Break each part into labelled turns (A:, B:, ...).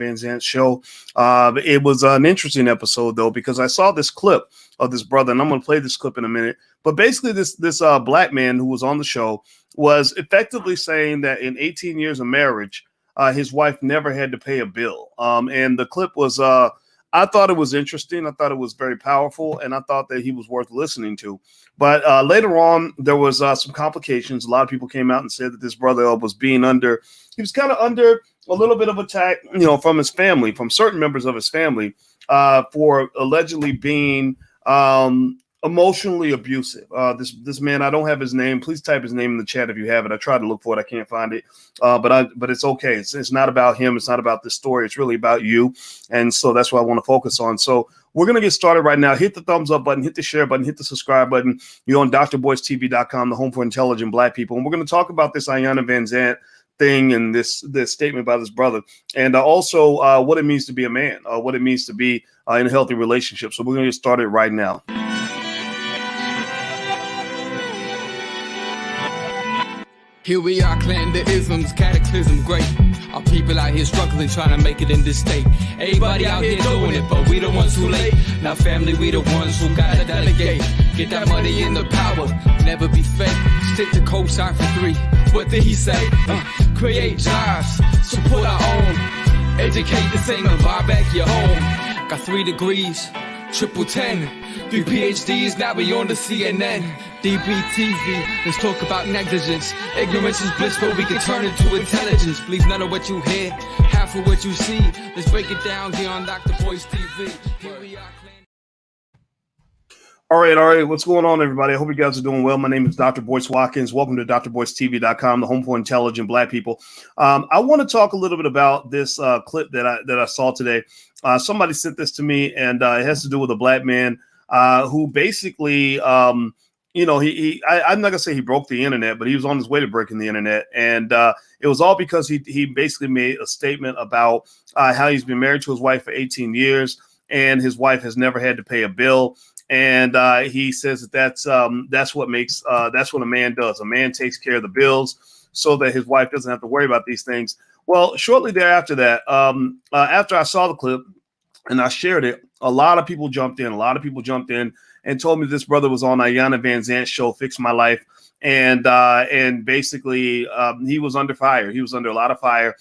A: Vanzant show. It was an interesting episode though, because I saw this clip of this brother, and I'm going to play this clip in a minute. But basically, this black man who was on the show was effectively saying that in 18 years of marriage, his wife never had to pay a bill. And the clip was, I thought it was interesting. I thought it was very powerful, and I thought that he was worth listening to. But later on, there was some complications. A lot of people came out and said that this brother was being he was kind of under a little bit of attack, from his family, from certain members of his family, for allegedly being emotionally abusive. This man, I don't have his name. Please type his name in the chat if you have it. I tried to look for it. I can't find it. But it's okay. It's not about him. It's not about this story. It's really about you. And so that's what I want to focus on. So we're going to get started right now. Hit the thumbs up button, hit the share button, hit the subscribe button. You're on drboycetv.com, the home for intelligent Black people. And we're going to talk about this Iyanla Vanzant thing and this statement by this brother, and also what it means to be a man, what it means to be in a healthy relationship. So we're going to get started right now.
B: Here we are, clan the isms, cataclysm, great. Our people out here struggling, trying to make it in this state. Everybody out here doing it, but we the ones who late. Now family, we the ones who gotta delegate. Get that money in the power, never be fake. Stick to cosign for 3. What did he say? Create jobs, support our own. Educate the same and buy back your home. Got 3 degrees, triple 10. 3 PhDs, now we on the CNN. DBTV, let's talk about negligence. Ignorance is bliss, but we can turn it to intelligence. Believe none of what you hear, half of what you see. Let's break it down here on Dr. Boyce TV. Here we are.
A: All right. What's going on, everybody? I hope you guys are doing well. My name is Dr. Boyce Watkins. Welcome to drboycetv.com, the home for intelligent Black people. I want to talk a little bit about this clip that I saw today. Somebody sent this to me, and it has to do with a black man who basically, I'm not gonna say he broke the internet, but he was on his way to breaking the internet, and it was all because he basically made a statement about how he's been married to his wife for 18 years, and his wife has never had to pay a bill. And he says that's what a man does. A man takes care of the bills so that his wife doesn't have to worry about these things. Well, shortly thereafter that, after I saw the clip and I shared it, a lot of people jumped in and told me this brother was on Iyanla Vanzant's show, Fix My Life. And basically he was under fire. He was under a lot of fire.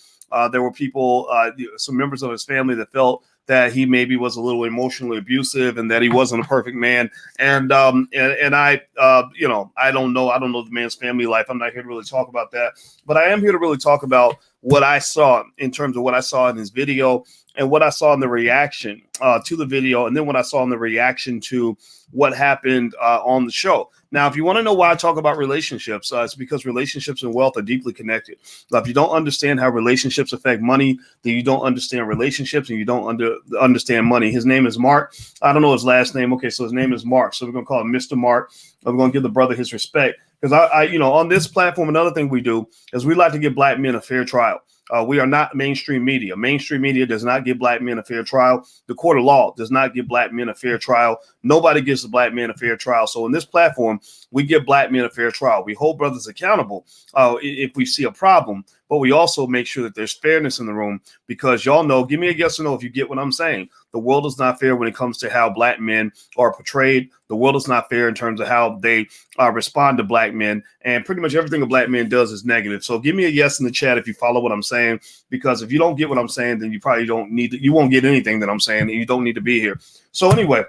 A: There were people, some members of his family that felt that he maybe was a little emotionally abusive and that he wasn't a perfect man. And I don't know the man's family life. I'm not here to really talk about that, but I am here to really talk about what I saw in terms of what I saw in his video and what I saw in the reaction to the video, and then what I saw in the reaction to what happened on the show. Now, if you want to know why I talk about relationships, it's because relationships and wealth are deeply connected. Now, if you don't understand how relationships affect money, then you don't understand relationships and you don't understand money. His name is Mark. I don't know his last name. Okay, so his name is Mark. So we're going to call him Mr. Mark. We're going to give the brother his respect. Because I on this platform, another thing we do is we like to give Black men a fair trial. We are not mainstream media. Mainstream media does not give Black men a fair trial. The court of law does not give Black men a fair trial. Nobody gives the Black man a fair trial. So in this platform, we give Black men a fair trial. We hold brothers accountable if we see a problem, but we also make sure that there's fairness in the room, because y'all know, give me a yes or no if you get what I'm saying. The world is not fair when it comes to how Black men are portrayed. The world is not fair in terms of how they respond to Black men. And pretty much everything a Black man does is negative. So give me a yes in the chat if you follow what I'm saying, because if you don't get what I'm saying, then you probably you won't get anything that I'm saying, and you don't need to be here. So anyway,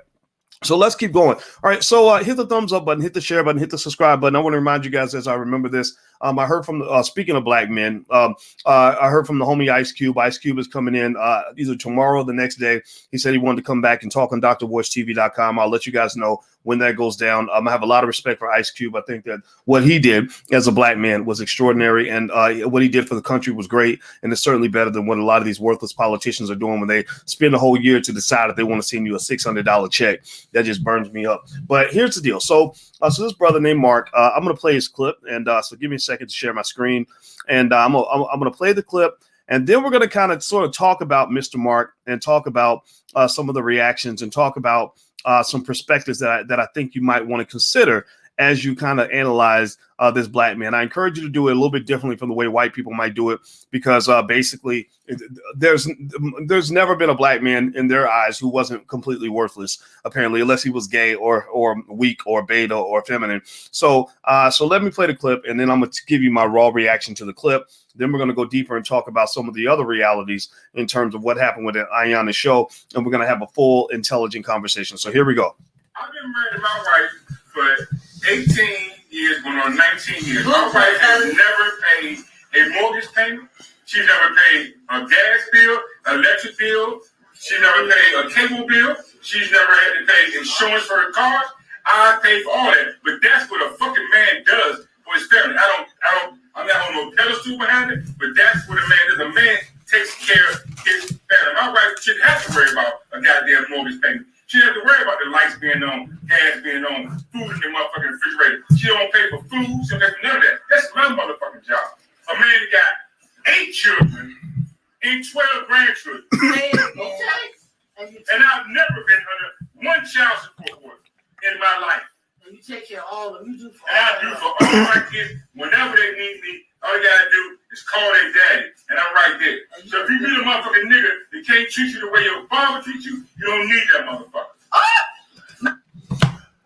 A: so let's keep going. All right. So hit the thumbs up button, hit the share button, hit the subscribe button. I want to remind you guys, as I remember this, I heard from speaking of Black men, I heard from the homie Ice Cube. Ice Cube is coming in either tomorrow or the next day. He said he wanted to come back and talk on drboycetv.com. I'll let you guys know when that goes down. I have a lot of respect for Ice Cube. I think that what he did as a Black man was extraordinary, and what he did for the country was great, and it's certainly better than what a lot of these worthless politicians are doing when they spend a whole year to decide if they want to send you a $600 check. That just burns me up. But here's the deal. So this brother named Mark, I'm going to play his clip, and so give me a second to share my screen, and I'm going to play the clip, and then we're going to kind of sort of talk about Mr. Mark and talk about some of the reactions and talk about some perspectives that I think you might want to consider as you kind of analyze this black man. I encourage you to do it a little bit differently from the way white people might do it, because basically there's never been a black man in their eyes who wasn't completely worthless, apparently, unless he was gay or weak or beta or feminine. So let me play the clip, and then I'm going to give you my raw reaction to the clip. Then we're going to go deeper and talk about some of the other realities in terms of what happened with the Iyanla show, and we're going to have a full, intelligent conversation. So here we go.
C: I've been married to my wife for 18 years, going on 19 years. My wife has never paid a mortgage payment. She's never paid a gas bill, electric bill. She's never paid a cable bill. She's never had to pay insurance for her cars. I pay for all that, but that's what a fucking man does for his family. I'm not on no pedestal behind it, but that's what a man does. A man takes care of his family. My wife shouldn't have to worry about a goddamn mortgage payment. She doesn't have to worry about the lights being on, gas being on, food in the motherfucking refrigerator. She don't pay for food. She don't pay for none of that. That's my motherfucking job. A man that got 8 children and 12 grandchildren. And I've never been under one child support order in my life.
D: And you take care of all of them. You do for
C: and I do for all my kids whenever they need me. All you gotta do is call their daddy, and I'm right there. So if you meet a motherfucking nigga that can't treat you the way your father treats you, you don't need that motherfucker.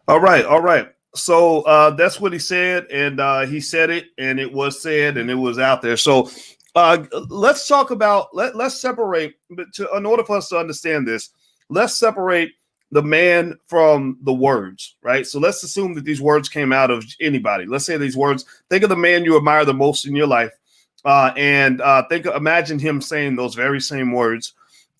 A: All right. So that's what he said, and he said it, and it was said, and it was out there. So let's talk about let's separate. But in order for us to understand this, let's separate the man from the words, right? So let's assume that these words came out of anybody. Let's say these words. Think of the man you admire the most in your life, and imagine him saying those very same words.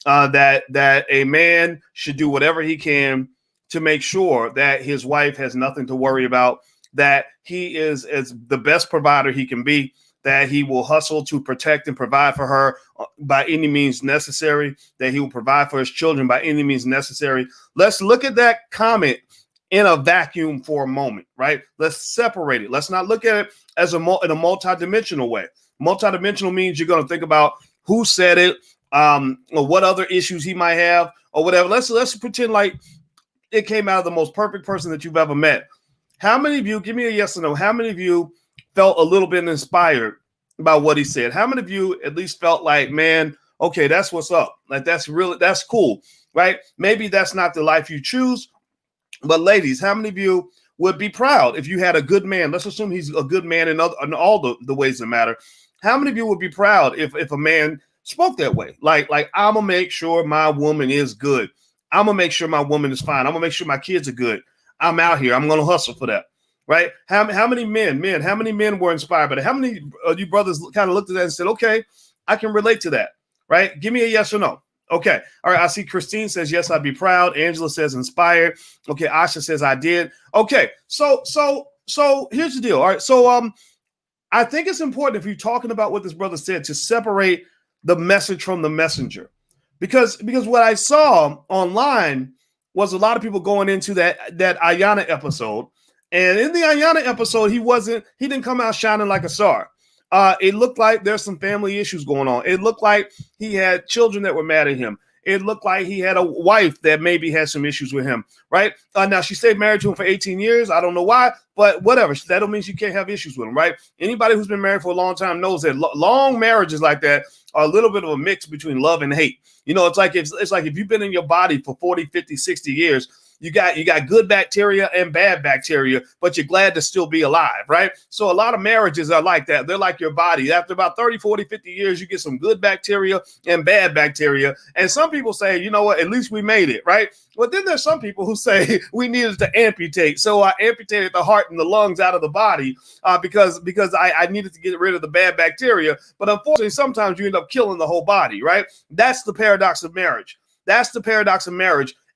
A: That a man should do whatever he can to make sure that his wife has nothing to worry about, that he is as the best provider he can be, that he will hustle to protect and provide for her by any means necessary, that he will provide for his children by any means necessary. Let's look at that comment in a vacuum for a moment, right? Let's separate it. Let's not look at it as in a multidimensional way. Multidimensional means you're going to think about who said it, or what other issues he might have, or whatever. Let's pretend like it came out of the most perfect person that you've ever met. How many of you, give me a yes or no, how many of you felt a little bit inspired by what he said? How many of you at least felt like, man, okay, that's what's up. Like, that's cool, right? Maybe that's not the life you choose, but ladies, how many of you would be proud if you had a good man? Let's assume he's a good man in all the ways that matter. How many of you would be proud if a man spoke that way? Like I'm gonna make sure my woman is good. I'm gonna make sure my woman is fine. I'm gonna make sure my kids are good. I'm out here. I'm gonna hustle for that. Right? How many men were inspired by that? How many of you brothers kind of looked at that and said, okay, I can relate to that, right? Give me a yes or no. Okay. All right. I see Christine says, yes, I'd be proud. Angela says inspired. Okay. Asha says I did. Okay. So here's the deal. All right. So I think it's important, if you're talking about what this brother said, to separate the message from the messenger, because what I saw online was a lot of people going into that Iyanla episode. And in the Iyanla episode, he didn't come out shining like a star. It looked like there's some family issues going on. It looked like he had children that were mad at him. It looked like he had a wife that maybe had some issues with him, right? Now, she stayed married to him for 18 years. I don't know why, but whatever. That don't mean you can't have issues with him, right? Anybody who's been married for a long time knows that long marriages like that are a little bit of a mix between love and hate. You know, it's like if you've been in your body for 40, 50, 60 years, you got good bacteria and bad bacteria, but you're glad to still be alive, right? So a lot of marriages are like that. They're like your body. After about 30, 40, 50 years, you get some good bacteria and bad bacteria. And some people say, you know what, at least we made it, right? But then there's some people who say we needed to amputate. So I amputated the heart and the lungs out of the body because I needed to get rid of the bad bacteria. But unfortunately, sometimes you end up killing the whole body, right? That's the paradox of marriage.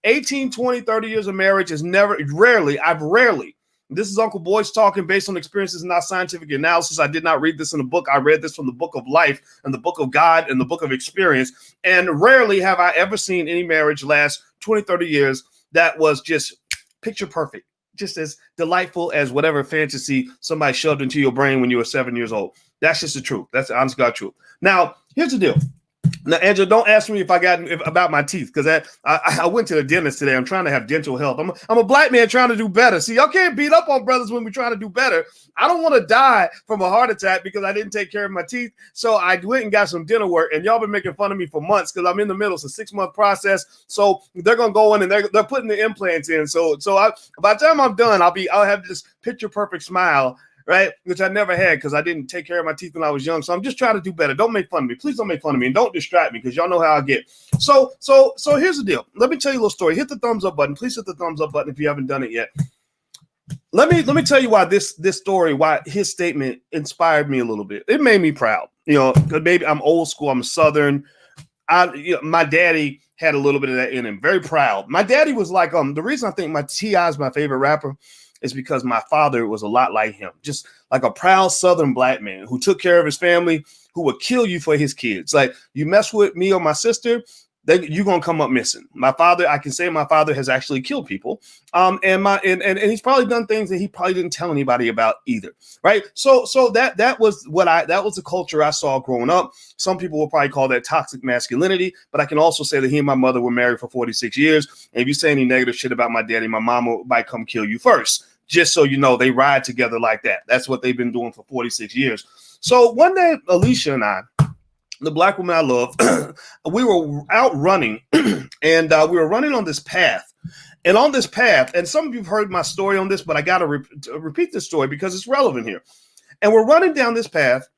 A: 18, 20, 30 years of marriage is rarely, this is Uncle Boyce talking based on experiences, not scientific analysis. I did not read this in a book. I read this from the book of life and the book of God and the book of experience. And rarely have I ever seen any marriage last 20, 30 years that was just picture perfect, just as delightful as whatever fantasy somebody shoved into your brain when you were 7 years old. That's just the truth. That's the honest God truth. Now, here's the deal. Now, Angela, don't ask me about my teeth, because I went to the dentist today. I'm trying to have dental health. I'm a black man trying to do better. See, y'all can't beat up on brothers when we're trying to do better. I don't want to die from a heart attack because I didn't take care of my teeth. So I went and got some dental work, and y'all been making fun of me for months because I'm in the middle. It's a 6-month process. So they're gonna go in and they're putting the implants in. So by the time I'm done, I'll have this picture perfect smile, right? Which I never had because I didn't take care of my teeth when I was young. So I'm just trying to do better. Don't make fun of me. Please don't make fun of me, and don't distract me, because y'all know how I get. So here's the deal. Let me tell you a little story. Hit the thumbs up button. Please hit the thumbs up button if you haven't done it yet. Let me tell you why this story, why his statement inspired me a little bit. It made me proud. Because maybe I'm old school. I'm Southern. My daddy had a little bit of that in him. Very proud. My daddy was like, the reason I think T.I. is my favorite rapper is because my father was a lot like him, just like a proud Southern black man who took care of his family, who would kill you for his kids. Like, you mess with me or my sister, you're gonna come up missing. My father, I can say my father has actually killed people, and he's probably done things that he probably didn't tell anybody about either, right? So that was the culture I saw growing up. Some people will probably call that toxic masculinity, but I can also say that he and my mother were married for 46 years. And if you say any negative shit about my daddy, my mama might come kill you first. Just so you know, they ride together like that. That's what they've been doing for 46 years. So one day, Alicia and I, the black woman I love, we were out running, and we were running on this path. And on this path, and some of you have heard my story on this, but I got to repeat this story because it's relevant here. And we're running down this path,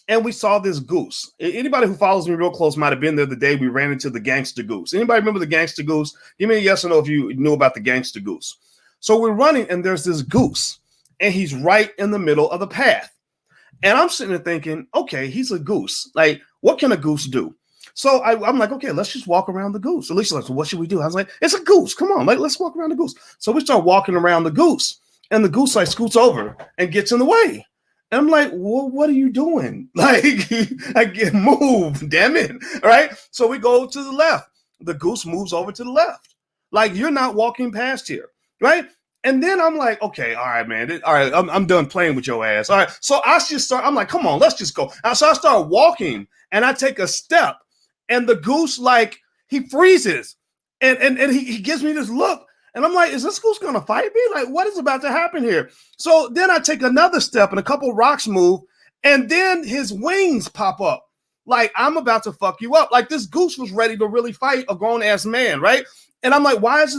A: and we saw this goose. Anybody who follows me real close might have been there the day we ran into the gangster goose. Anybody remember the gangster goose? Give me a yes or no if you knew about the gangster goose. So we're running, and there's this goose, and he's right in the middle of the path. And I'm sitting there thinking, okay, he's a goose. Like, what can a goose do? So I'm like, okay, let's just walk around the goose. Alicia's like, so what should we do? I was like, it's a goose. Come on, like, let's walk around the goose. So we start walking around the goose, and the goose like scoots over and gets in the way. And I'm like, well, what are you doing? Like, I get moved, damn it. All right. So we go to the left. The goose moves over to the left. Like, you're not walking past here. Right. And then I'm like, okay, all right, man. All right, I'm done playing with your ass. All right. So I'm like, come on, let's just go. So I start walking, and I take a step, and the goose, like, he freezes, and he gives me this look. And I'm like, is this goose going to fight me? Like, what is about to happen here? So then I take another step, and a couple rocks move, and then his wings pop up. Like, I'm about to fuck you up. Like, this goose was ready to really fight a grown-ass man, right? And I'm like, what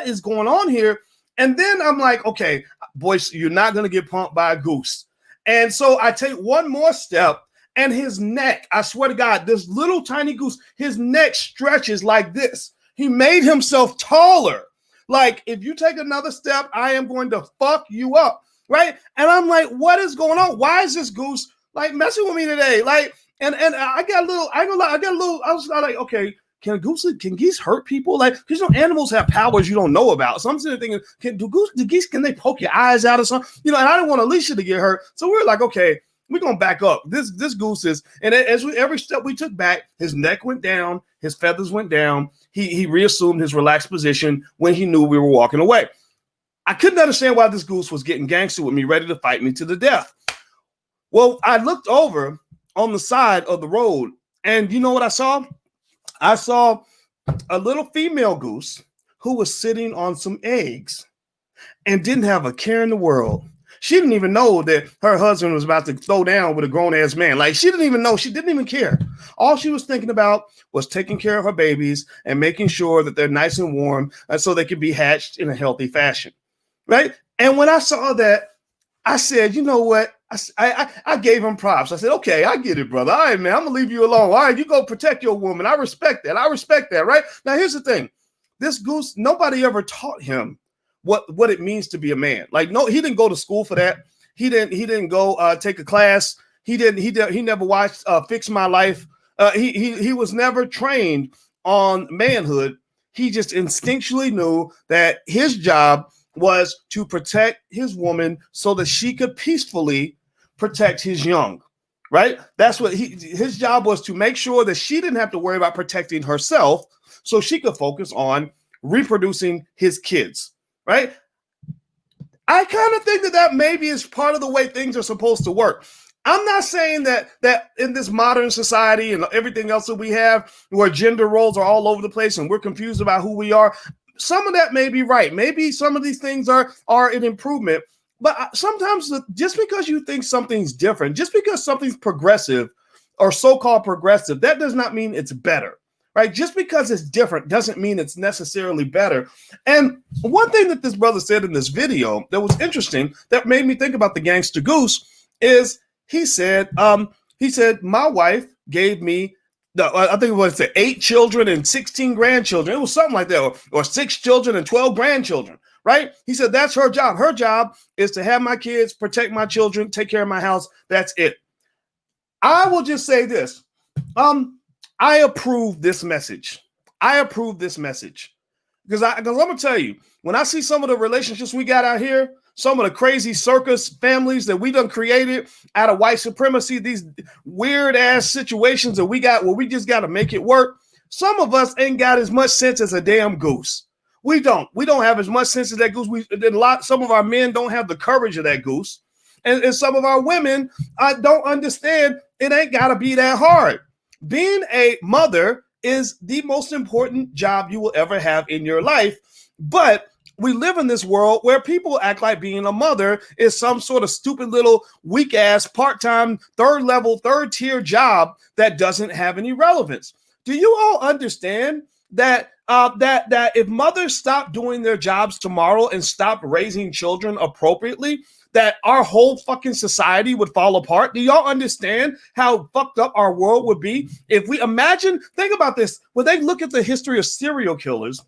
A: is going on here? And then I'm like, okay, Boyce, you're not going to get pumped by a goose. And so I take one more step, and his neck, I swear to God, this little tiny goose, his neck stretches like this. He made himself taller. Like, if you take another step, I am going to fuck you up, right? And I'm like, what is going on? Why is this goose, like, messing with me today? Like, and I got a little, I was like, okay, Can geese hurt people? Like, because animals have powers you don't know about. So I'm sitting there thinking, geese, can they poke your eyes out or something? And I didn't want Alicia to get hurt. So we were like, okay, we're gonna back up. This goose is, and every step we took back, his neck went down, his feathers went down. He reassumed his relaxed position when he knew we were walking away. I couldn't understand why this goose was getting gangster with me, ready to fight me to the death. Well, I looked over on the side of the road, and you know what I saw? I saw a little female goose who was sitting on some eggs and didn't have a care in the world. She didn't even know that her husband was about to throw down with a grown-ass man. Like, she didn't even know. She didn't even care. All she was thinking about was taking care of her babies and making sure that they're nice and warm so they can be hatched in a healthy fashion, right? And when I saw that, I said, you know what? I gave him props. I said, okay, I get it, brother. All right, man, I'm going to leave you alone. All right, you go protect your woman. I respect that. Right? Now, here's the thing. This goose, nobody ever taught him what it means to be a man. Like, no, he didn't go to school for that. He didn't go take a class. He never watched Fix My Life. He was never trained on manhood. He just instinctually knew that his job was to protect his woman so that she could peacefully protect his young, right? That's what his job was, to make sure that she didn't have to worry about protecting herself so she could focus on reproducing his kids, right? I kind of think that maybe is part of the way things are supposed to work. I'm not saying that in this modern society and everything else that we have, where gender roles are all over the place and we're confused about who we are, some of that may be right. Maybe some of these things are an improvement. But sometimes just because you think something's different, just because something's progressive or so-called progressive, that does not mean it's better, right? Just because it's different doesn't mean it's necessarily better. And one thing that this brother said in this video that was interesting, that made me think about the gangster goose, is he said, my wife gave me, I think it was 8 children and 16 grandchildren. It was something like that, or 6 children and 12 grandchildren, right? He said that's her job. Her job is to have my kids, protect my children, take care of my house. That's it. I will just say this. I approve this message. Because I'm going to tell you, when I see some of the relationships we got out here, some of the crazy circus families that we done created out of white supremacy, these weird ass situations that we got where we just got to make it work. Some of us ain't got as much sense as a damn goose. We don't have as much sense as that goose. Some of our men don't have the courage of that goose. And some of our women don't understand it ain't got to be that hard. Being a mother is the most important job you will ever have in your life. But we live in this world where people act like being a mother is some sort of stupid little weak ass part-time third tier job that doesn't have any relevance. Do you all understand that if mothers stop doing their jobs tomorrow and stop raising children appropriately, that our whole fucking society would fall apart? Do y'all understand how fucked up our world would be if we think about this, when they look at the history of serial killers.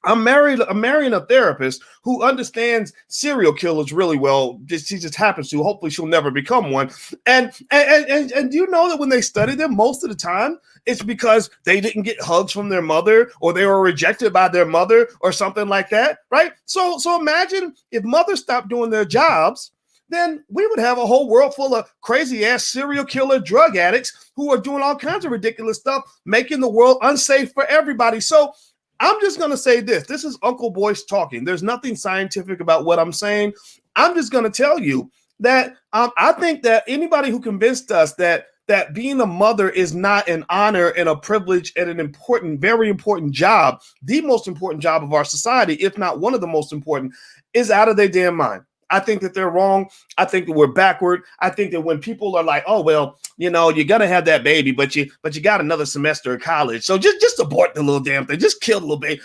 A: I'm marrying a therapist who understands serial killers really well. She just happens to. Hopefully, she'll never become one. And do you know that when they study them, most of the time it's because they didn't get hugs from their mother, or they were rejected by their mother, or something like that, right? So imagine if mothers stopped doing their jobs, then we would have a whole world full of crazy ass serial killer drug addicts who are doing all kinds of ridiculous stuff, making the world unsafe for everybody. So I'm just going to say this. This is Uncle Boyce talking. There's nothing scientific about what I'm saying. I'm just going to tell you that I think that anybody who convinced us that being a mother is not an honor and a privilege and an important, very important job, the most important job of our society, if not one of the most important, is out of their damn mind. I think that they're wrong. I think that we're backward. I think that when people are like, oh, well, you're going to have that baby, but you got another semester of college. So just abort the little damn thing. Just kill the little baby.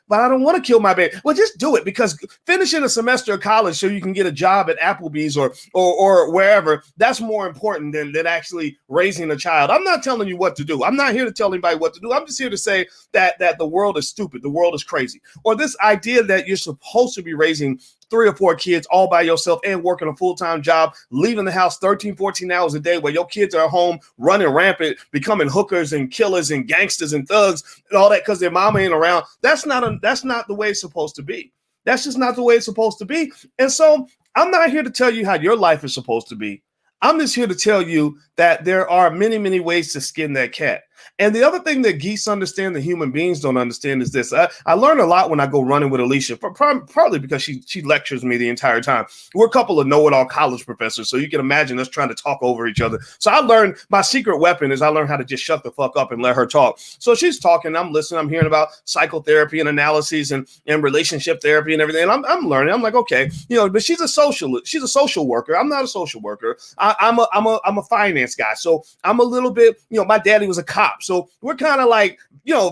A: But I don't want to kill my baby. Well, just do it, because finishing a semester of college so you can get a job at Applebee's or wherever, that's more important than actually raising a child. I'm not telling you what to do. I'm not here to tell anybody what to do. I'm just here to say that the world is stupid. The world is crazy. Or this idea that you're supposed to be raising 3 or 4 kids all by yourself and working a full-time job, leaving the house 13, 14 hours a day, where your kids are home running rampant, becoming hookers and killers and gangsters and thugs and all that because their mama ain't around. That's not the way it's supposed to be. That's just not the way it's supposed to be. And so I'm not here to tell you how your life is supposed to be. I'm just here to tell you that there are many, many ways to skin that cat. And the other thing that geese understand that human beings don't understand is this. I learn a lot when I go running with Alicia, partly because she lectures me the entire time. We're a couple of know-it-all college professors, so you can imagine us trying to talk over each other. So I learned, my secret weapon is I learned how to just shut the fuck up and let her talk. So she's talking, I'm listening, I'm hearing about psychotherapy and analyses and relationship therapy and everything. And I'm learning. I'm like, okay, but she's a social worker. I'm not a social worker. I'm a finance guy. So I'm a little bit, my daddy was a cop. So we're kind of like,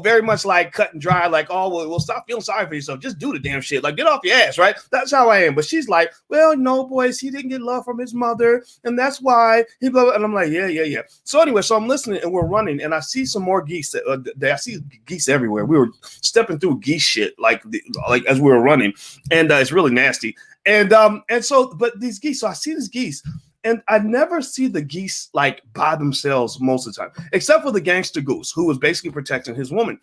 A: very much like cut and dry, like, oh, well, stop feeling sorry for yourself. Just do the damn shit. Like, get off your ass, right? That's how I am. But she's like, well, no, boys, he didn't get love from his mother. And that's why he, blah, blah. And I'm like, yeah. So anyway, so I'm listening and we're running and I see some more geese. I see geese everywhere. We were stepping through geese shit, like as we were running. And it's really nasty. And so, but these geese, so I see these geese. And I never see the geese like by themselves most of the time, except for the gangster goose who was basically protecting his woman.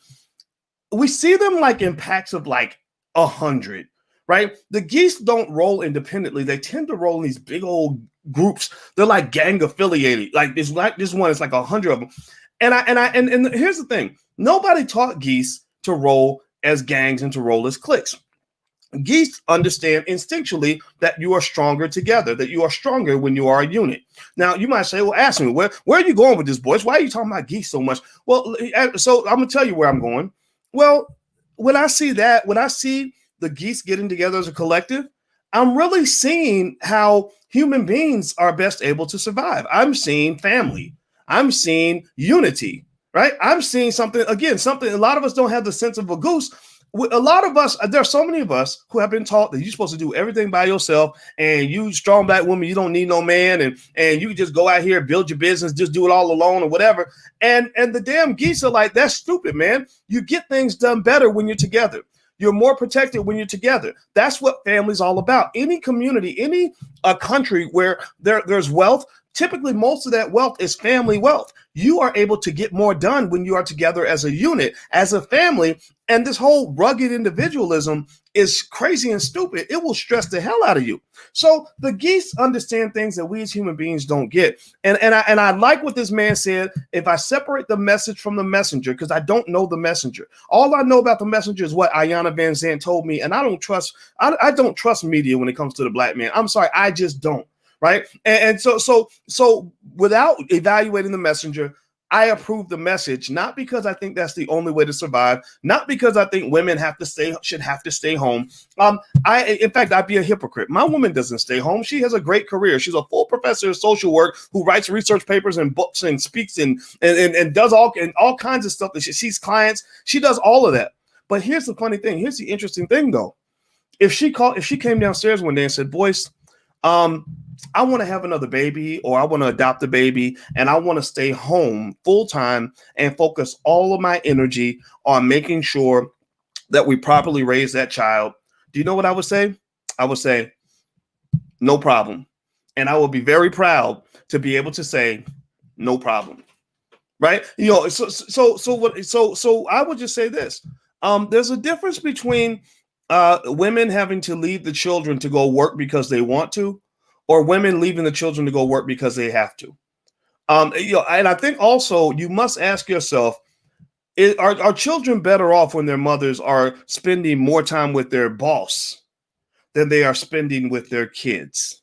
A: We see them like in packs of like 100, right? The geese don't roll independently. They tend to roll in these big old groups. They're like gang affiliated. Like this one is like 100 of them. And here's the thing. Nobody taught geese to roll as gangs and to roll as cliques. Geese understand instinctually that you are stronger together, that you are stronger when you are a unit. Now, you might say, well, ask me, where are you going with this, boys? Why are you talking about geese so much? Well, so I'm going to tell you where I'm going. Well, when I see the geese getting together as a collective, I'm really seeing how human beings are best able to survive. I'm seeing family. I'm seeing unity, right? I'm seeing something a lot of us don't have the sense of a goose. A lot of us, there are so many of us who have been taught that you're supposed to do everything by yourself, and you strong black woman, you don't need no man, and you can just go out here, build your business, just do it all alone or whatever. And the damn geese are like, that's stupid, man. You get things done better when you're together. You're more protected when you're together. That's what family's all about. Any community, any country where there's wealth, typically most of that wealth is family wealth. You are able to get more done when you are together as a unit, as a family. And this whole rugged individualism is crazy and stupid. It will stress the hell out of you. So the geese understand things that we as human beings don't get. And I like what this man said. If I separate the message from the messenger, because I don't know the messenger, all I know about the messenger is what Iyanla Vanzant told me. And I don't trust media when it comes to the black man. I'm sorry, I just don't. Right. And so without evaluating the messenger, I approve the message, not because I think that's the only way to survive, not because I think women should have to stay home. In fact, I'd be a hypocrite. My woman doesn't stay home. She has a great career. She's a full professor of social work who writes research papers and books and speaks and does all kinds of stuff. That she sees clients. She does all of that. But here's the funny thing. Here's the interesting thing, though. If she came downstairs one day and said, Boyce, I want to have another baby, or I want to adopt a baby, and I want to stay home full time and focus all of my energy on making sure that we properly raise that child. Do you know what I would say? I would say, no problem. And I would be very proud to be able to say, no problem. Right? So I would just say this. There's a difference between women having to leave the children to go work because they want to, or women leaving the children to go work because they have to. And I think also you must ask yourself, are children better off when their mothers are spending more time with their boss than they are spending with their kids?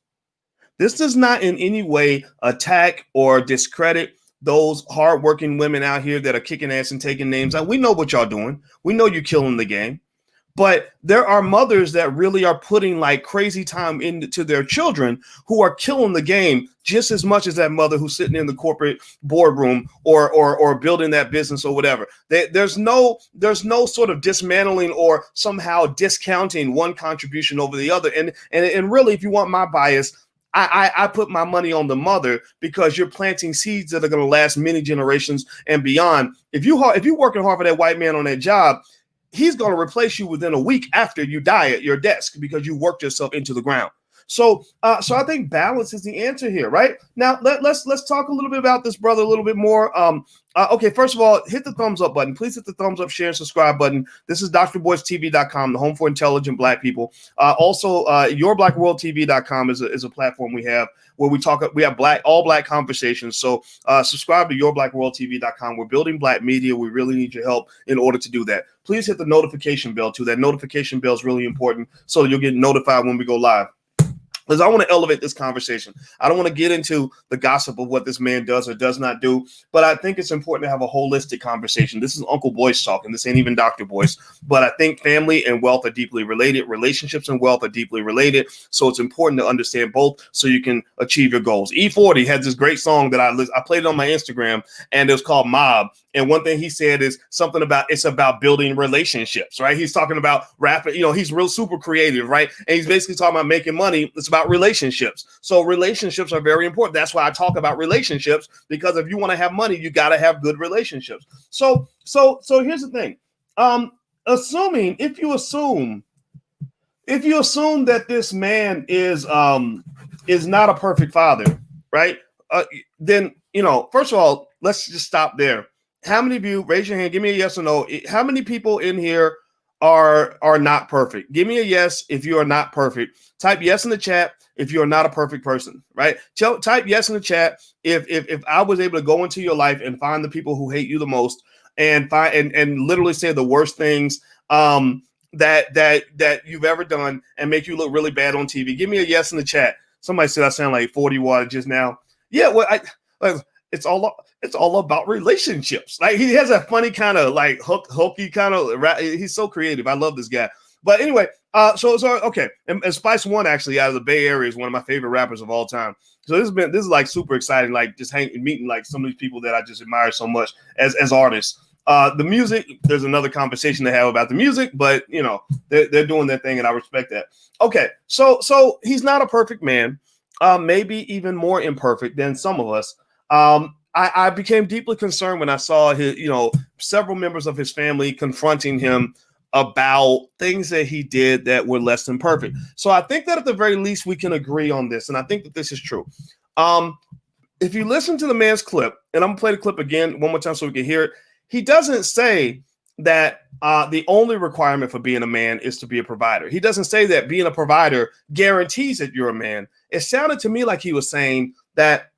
A: This does not in any way attack or discredit those hardworking women out here that are kicking ass and taking names. We know what y'all doing. We know you're killing the game. But there are mothers that really are putting like crazy time into their children who are killing the game just as much as that mother who's sitting in the corporate boardroom or building that business or whatever. There's no sort of dismantling or somehow discounting one contribution over the other. And really, if you want my bias, I put my money on the mother, because you're planting seeds that are going to last many generations and beyond. If you're working hard for that white man on that job, he's going to replace you within a week after you die at your desk because you worked yourself into the ground. So I think balance is the answer here, right? Now let's talk a little bit about this brother a little bit more. Okay, first of all, hit the thumbs up button. Please hit the thumbs up, share, and subscribe button. This is drboycetv.com, the home for intelligent black people. Also, yourblackworldtv.com is a platform we have where we have all black conversations. So subscribe to yourblackworldtv.com. We're building black media. We really need your help in order to do that. Please hit the notification bell too. That notification bell is really important, so you'll get notified when we go live. Because I want to elevate this conversation. I don't want to get into the gossip of what this man does or does not do, but I think it's important to have a holistic conversation. This is Uncle Boyce talking. This ain't even Dr. Boyce, but I think family and wealth are deeply related. Relationships and wealth are deeply related. So it's important to understand both so you can achieve your goals. E40 had this great song that I played it on my Instagram, and it was called Mob. And one thing he said is something about it's about building relationships, right? He's talking about rapping, he's real super creative, right? And he's basically talking about making money. It's about relationships. So relationships are very important. That's why I talk about relationships, because if you want to have money, you got to have good relationships. So here's the thing. If you assume that this man is not a perfect father, right? Then, first of all, let's just stop there. How many of you, raise your hand, give me a yes or no. How many people in here are not perfect? Give me a yes if you are not perfect. Type yes in the chat if you are not a perfect person, right? Type yes in the chat if I was able to go into your life and find the people who hate you the most and literally say the worst things that you've ever done and make you look really bad on TV? Give me a yes in the chat. Somebody said I sound like 40 water just now. Yeah, well, it's all about relationships. Like, he has a funny kind of like hokey kind of rap. He's so creative. I love this guy. But anyway, so okay. And Spice One, actually, out of the Bay Area, is one of my favorite rappers of all time. So this is like super exciting, like just meeting like some of these people that I just admire so much as artists. The music, there's another conversation to have about the music, but you know, they're doing their thing and I respect that. Okay, so he's not a perfect man, maybe even more imperfect than some of us. I became deeply concerned when I saw his, several members of his family confronting him about things that he did that were less than perfect. So I think that at the very least we can agree on this, and I think that this is true. If you listen to the man's clip, and I'm gonna play the clip again one more time so we can hear it, he doesn't say that the only requirement for being a man is to be a provider. He doesn't say that being a provider guarantees that you're a man. It sounded to me like he was saying that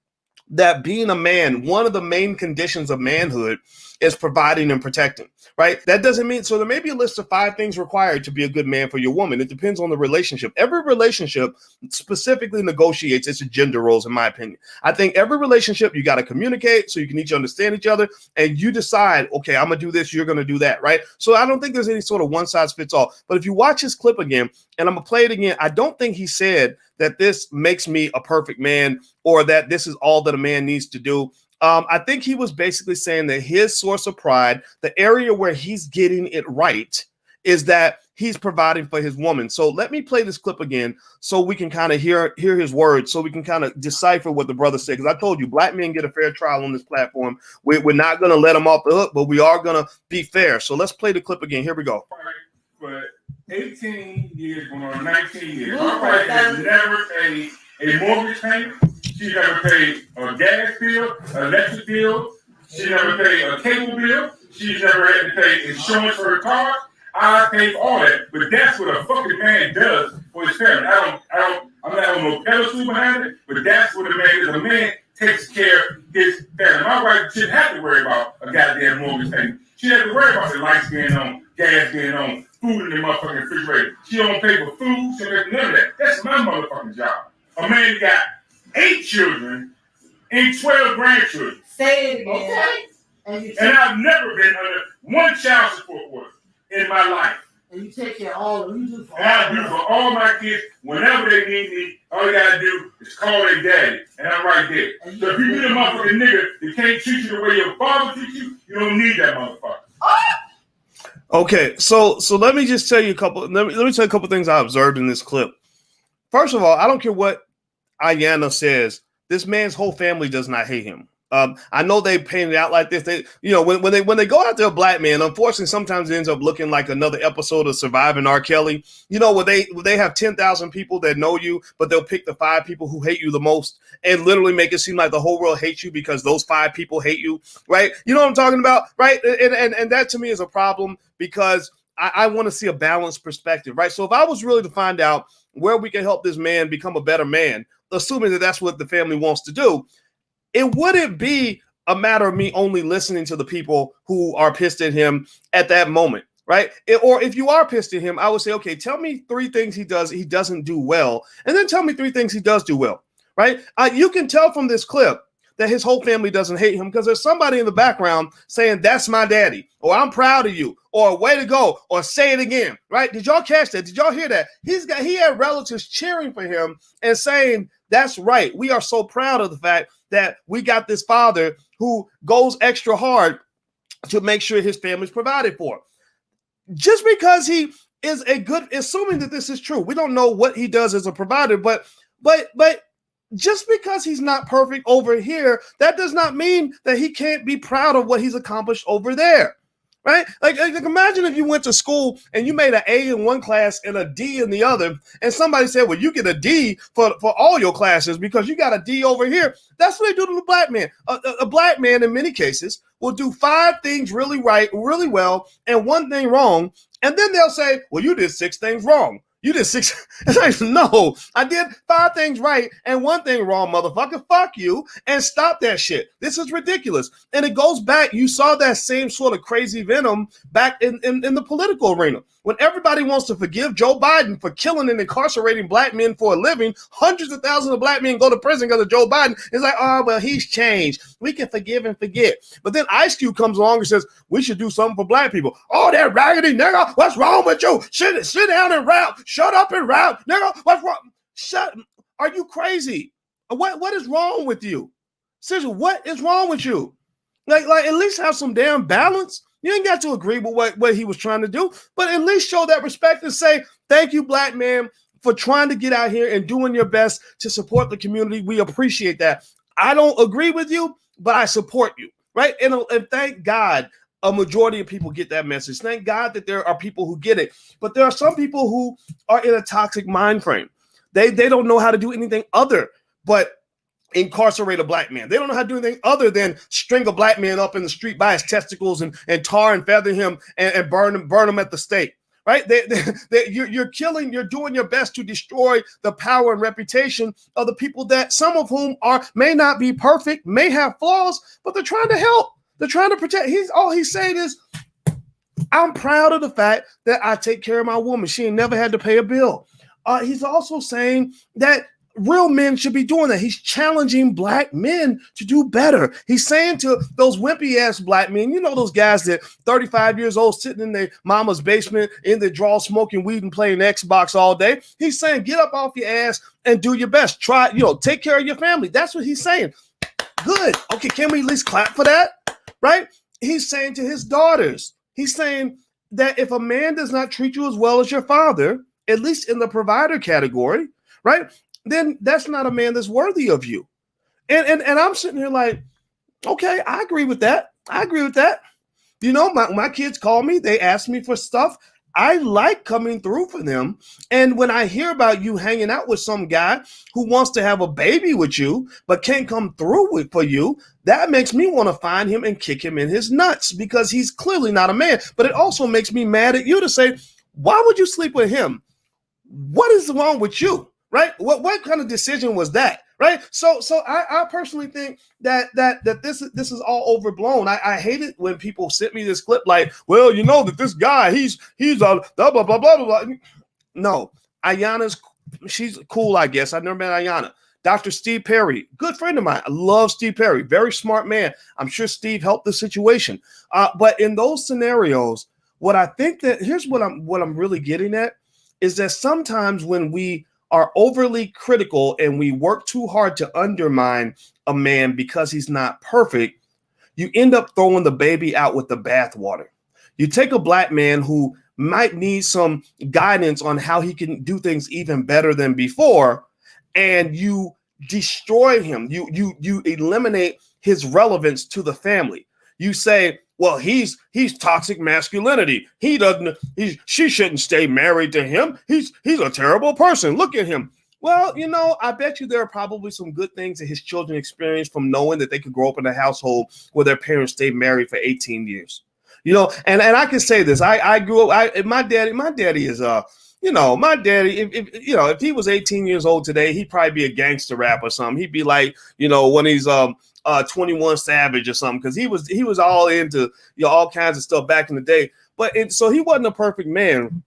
A: being a man, one of the main conditions of manhood is providing and protecting, right? That doesn't mean, so there may be a list of 5 things required to be a good man for your woman. It depends on the relationship. Every relationship specifically negotiates its gender roles, in my opinion. I think every relationship, you got to communicate so you can each understand each other, and you decide, okay, I'm going to do this, you're going to do that, right? So I don't think there's any sort of one size fits all. But if you watch his clip again, and I'm going to play it again, I don't think he said that this makes me a perfect man or that this is all that a man needs to do. I think he was basically saying that his source of pride, the area where he's getting it right, is that he's providing for his woman. So let me play this clip again so we can kind of hear his words, so we can kind of decipher what the brother said. Because I told you, black men get a fair trial on this platform. We're not going to let them off the hook, but we are going to be fair. So let's play the clip again. Here we go.
C: For 18 years, going on 19 years, my wife has never paid a mortgage payment. She never paid a gas bill, electric bill. She never paid a cable bill. She never had to pay insurance for her car. I pay for all that, but that's what a fucking man does for his family. I'm not on no pedestal behind it, but that's what a man is. A man takes care of his family. My wife shouldn't have to worry about a goddamn mortgage payment. She doesn't have to worry about the lights being on, gas being on, food in the motherfucking refrigerator. She don't pay for food. She don't pay for none of that. That's my motherfucking job. A man got 8 children and 12 grandchildren.
D: Say it again.
C: Okay. And I've never been under one child support order in my life.
D: And you take care of all of them. You do for
C: and I do for all my kids. Whenever they need me, all you gotta do is call their daddy, and I'm right there. So if you meet a motherfucking nigga that can't treat you the way your father treats you, you don't need that motherfucker.
A: Okay, so let me just tell you a couple. Let me tell you a couple things I observed in this clip. First of all, I don't care what Iyanla says. This man's whole family does not hate him. I know they paint it out like this. They, when they go after a black man, unfortunately, sometimes it ends up looking like another episode of Surviving R. Kelly. Where they have 10,000 people that know you, but they'll pick the 5 people who hate you the most and literally make it seem like the whole world hates you because those 5 people hate you, right? You know what I'm talking about, right? And that to me is a problem because I want to see a balanced perspective, right? So if I was really to find out where we can help this man become a better man, assuming that that's what the family wants to do, it wouldn't be a matter of me only listening to the people who are pissed at him at that moment, right? Or if you are pissed at him, I would say, okay, tell me 3 things he doesn't do well, and then tell me 3 things he does do well, right? You can tell from this clip that his whole family doesn't hate him because there's somebody in the background saying, that's my daddy, or I'm proud of you, or way to go, or say it again, right? Did y'all catch that? Did y'all hear that? He had relatives cheering for him and saying, that's right. We are so proud of the fact that we got this father who goes extra hard to make sure his family's provided for. Just because he is assuming that this is true, we don't know what he does as a provider, but just because he's not perfect over here, that does not mean that he can't be proud of what he's accomplished over there. Right? Like imagine if you went to school and you made an A in one class and a D in the other, and somebody said, well, you get a D for all your classes because you got a D over here. That's what they do to the black man. A black man, in many cases, will do 5 things really right, really well, and 1 thing wrong. And then they'll say, well, you did 6 things wrong. You did 6. It's like, no, I did 5 things right and 1 thing wrong, motherfucker. Fuck you and stop that shit. This is ridiculous. And it goes back. You saw that same sort of crazy venom back in the political arena. When everybody wants to forgive Joe Biden for killing and incarcerating black men for a living, hundreds of thousands of black men go to prison because of Joe Biden. It's like, oh, well, he's changed. We can forgive and forget. But then Ice Cube comes along and says, we should do something for black people. Oh, that raggedy nigga, what's wrong with you? Sit down and rap. Shut up and rap. Nigga, what's wrong? Are you crazy? What is wrong with you? Seriously, what is wrong with you? Like at least have some damn balance. You ain't got to agree with what he was trying to do, but at least show that respect and say, thank you, black man, for trying to get out here and doing your best to support the community. We appreciate that. I don't agree with you, but I support you, right? And thank God a majority of people get that message. Thank God that there are people who get it, but there are some people who are in a toxic mind frame. They don't know how to do anything other but incarcerate a black man. They don't know how to do anything other than string a black man up in the street by his testicles and tar and feather him and burn him at the stake. Right? You're doing your best to destroy the power and reputation of the people that some of whom may not be perfect, may have flaws, but they're trying to help. They're trying to protect. All he's saying is, I'm proud of the fact that I take care of my woman. She ain't never had to pay a bill. He's also saying that real men should be doing that. He's challenging black men to do better. He's saying to those wimpy ass black men, you know, those guys that 35 years old sitting in their mama's basement in their drawer smoking weed and playing Xbox all day. He's saying, get up off your ass and do your best. Try, take care of your family. That's what he's saying. Good. Okay, can we at least clap for that? Right? He's saying to his daughters, he's saying that if a man does not treat you as well as your father, at least in the provider category, right, then that's not a man that's worthy of you. And I'm sitting here like, okay, I agree with that. I agree with that. My kids call me. They ask me for stuff. I like coming through for them. And when I hear about you hanging out with some guy who wants to have a baby with you, but can't come through for you, that makes me want to find him and kick him in his nuts because he's clearly not a man. But it also makes me mad at you to say, why would you sleep with him? What is wrong with you? Right? What kind of decision was that? Right? So I personally think that this is all overblown. I hate it when people send me this clip like, well, that this guy, he's blah, blah, blah, blah, blah. No, she's cool, I guess. I've never met Iyanla. Dr. Steve Perry, good friend of mine. I love Steve Perry. Very smart man. I'm sure Steve helped the situation. But in those scenarios, what I think that here's what I'm really getting at is that sometimes when we are overly critical and we work too hard to undermine a man because he's not perfect, you end up throwing the baby out with the bathwater. You take a black man who might need some guidance on how he can do things even better than before, and you destroy him. You eliminate his relevance to the family. You say, well, he's toxic masculinity. She shouldn't stay married to him. He's a terrible person. Look at him. Well, I bet you there are probably some good things that his children experience from knowing that they could grow up in a household where their parents stayed married for 18 years. And I can say this. I grew up. My daddy is my daddy, if he was 18 years old today, he'd probably be a gangster rap or something. He'd be like, when he's 21 Savage or something, because he was all into all kinds of stuff back in the day. So he wasn't a perfect man.